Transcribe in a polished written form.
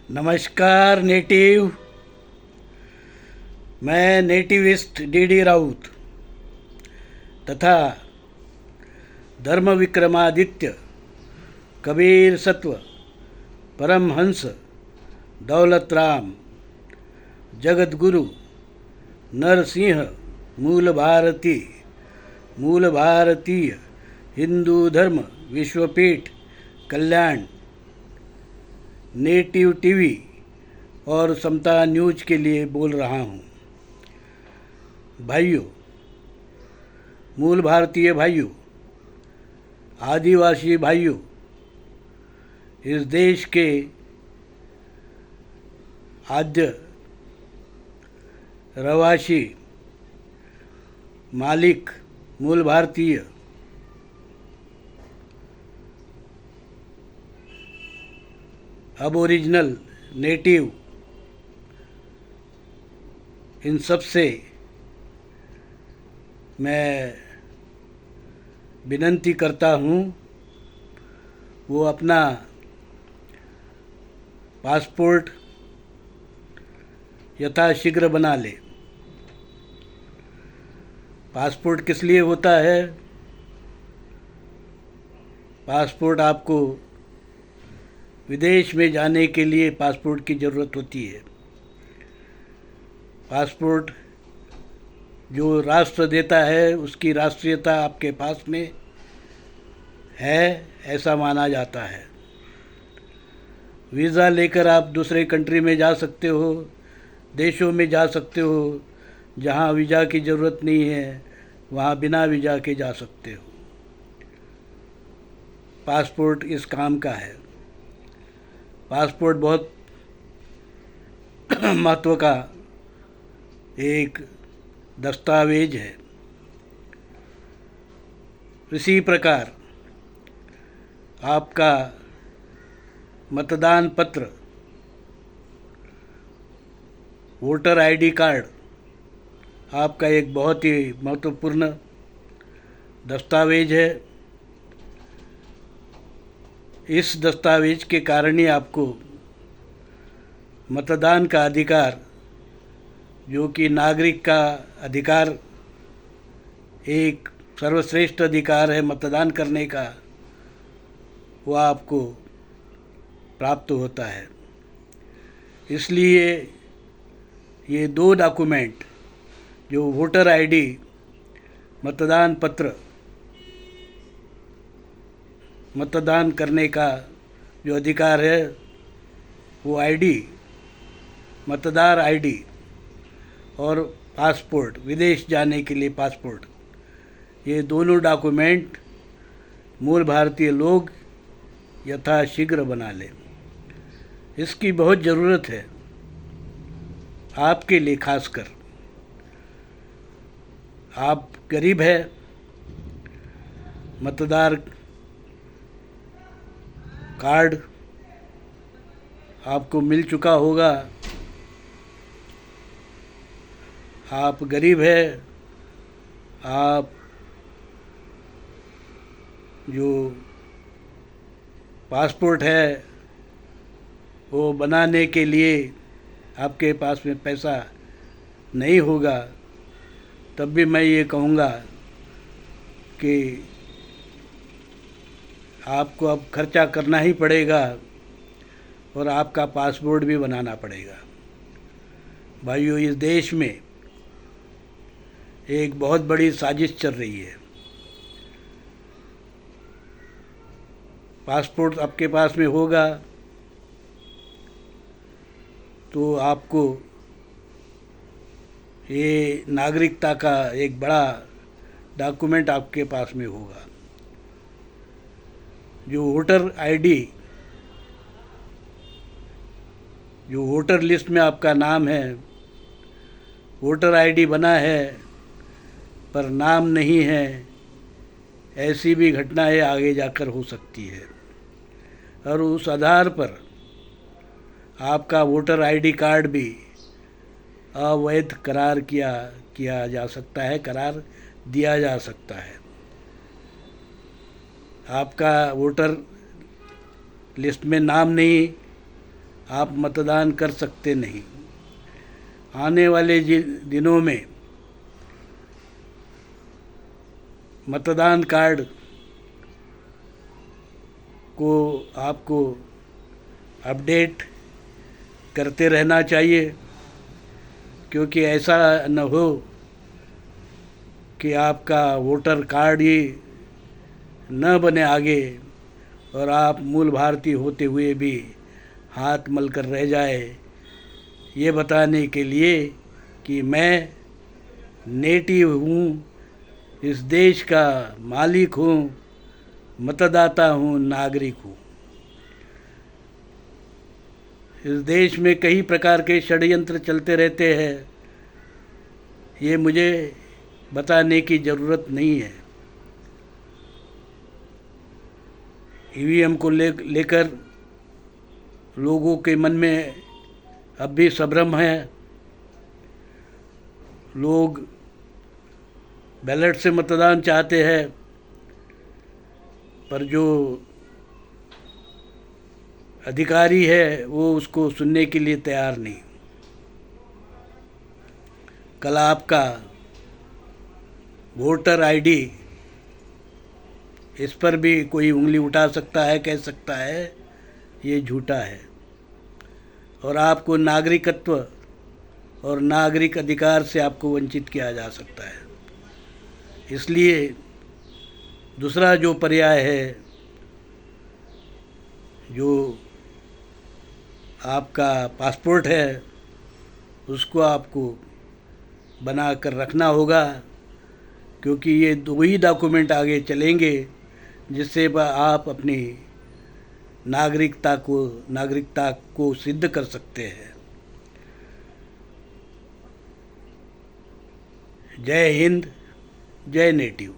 नमस्कार नेटिव। मैं nativist DD Raut तथा धर्म विक्रमादित्य कबीर सत्व परमहंस दौलत राम जगतगुरु नरसिंह मूल भारतीय हिंदू धर्म विश्वपीठ कल्याण नेटिव टीवी और समता न्यूज के लिए बोल रहा हूँ। भाइयों, मूल भारतीय भाइयों, आदिवासी भाइयों, इस देश के आद्य रवासी मालिक मूल भारतीय अबोरिजिनल नेटिव, इन सब से मैं विनती करता हूँ वो अपना पासपोर्ट यथाशीघ्र बना ले। पासपोर्ट किस लिए होता है? पासपोर्ट आपको विदेश में जाने के लिए पासपोर्ट की ज़रूरत होती है। पासपोर्ट जो राष्ट्र देता है उसकी राष्ट्रीयता आपके पास में है, ऐसा माना जाता है। वीज़ा लेकर आप दूसरे कंट्री में जा सकते हो, देशों में जा सकते हो। जहाँ वीज़ा की ज़रूरत नहीं है वहाँ बिना वीज़ा के जा सकते हो। पासपोर्ट इस काम का है। पासपोर्ट बहुत महत्व का एक दस्तावेज है। इसी प्रकार आपका मतदान पत्र, वोटर आईडी कार्ड आपका एक बहुत ही महत्वपूर्ण दस्तावेज है। इस दस्तावेज के कारण ही आपको मतदान का अधिकार, जो कि नागरिक का अधिकार, एक सर्वश्रेष्ठ अधिकार है मतदान करने का, वो आपको प्राप्त होता है। इसलिए ये दो डॉक्यूमेंट, जो वोटर आईडी, मतदान पत्र, मतदान करने का जो अधिकार है वो आईडी, मतदार आईडी, और पासपोर्ट, विदेश जाने के लिए पासपोर्ट, ये दोनों डॉक्यूमेंट मूल भारतीय लोग यथाशीघ्र बना लें। इसकी बहुत ज़रूरत है आपके लिए। खासकर आप गरीब है, मतदार कार्ड आपको मिल चुका होगा। आप गरीब है, आप जो पासपोर्ट है वो बनाने के लिए आपके पास में पैसा नहीं होगा, तब भी मैं ये कहूँगा कि आपको अब खर्चा करना ही पड़ेगा और आपका पासपोर्ट भी बनाना पड़ेगा। भाइयों, इस देश में एक बहुत बड़ी साजिश चल रही है। पासपोर्ट आपके पास में होगा तो आपको ये नागरिकता का एक बड़ा डॉक्यूमेंट आपके पास में होगा। जो वोटर आईडी, जो वोटर लिस्ट में आपका नाम है, वोटर आईडी बना है पर नाम नहीं है, ऐसी भी घटनाएं आगे जाकर हो सकती है। और उस आधार पर आपका वोटर आईडी कार्ड भी अवैध करार किया जा सकता है, करार दिया जा सकता है। आपका वोटर लिस्ट में नाम नहीं आप मतदान कर सकते नहीं। आने वाले दिनों में मतदान कार्ड को आपको अपडेट करते रहना चाहिए, क्योंकि ऐसा न हो कि आपका वोटर कार्ड ही न बने आगे और आप मूल भारतीय होते हुए भी हाथ मल कर रह जाए। ये बताने के लिए कि मैं नेटिव हूँ, इस देश का मालिक हूँ, मतदाता हूँ, नागरिक हूँ। इस देश में कई प्रकार के षड्यंत्र चलते रहते हैं, ये मुझे बताने की ज़रूरत नहीं है। ईवीएम को लेकर लोगों के मन में अब भी संभ्रम है। लोग बैलेट से मतदान चाहते हैं, पर जो अधिकारी है वो उसको सुनने के लिए तैयार नहीं। कल आपका वोटर आईडी, इस पर भी कोई उंगली उठा सकता है, कह सकता है ये झूठा है, और आपको नागरिकत्व और नागरिक अधिकार से आपको वंचित किया जा सकता है। इसलिए दूसरा जो पर्याय है, जो आपका पासपोर्ट है, उसको आपको बना कर रखना होगा, क्योंकि ये दो ही डॉक्यूमेंट आगे चलेंगे जिससे आप अपनी नागरिकता को सिद्ध कर सकते हैं। जय हिंद, जय नेटिव।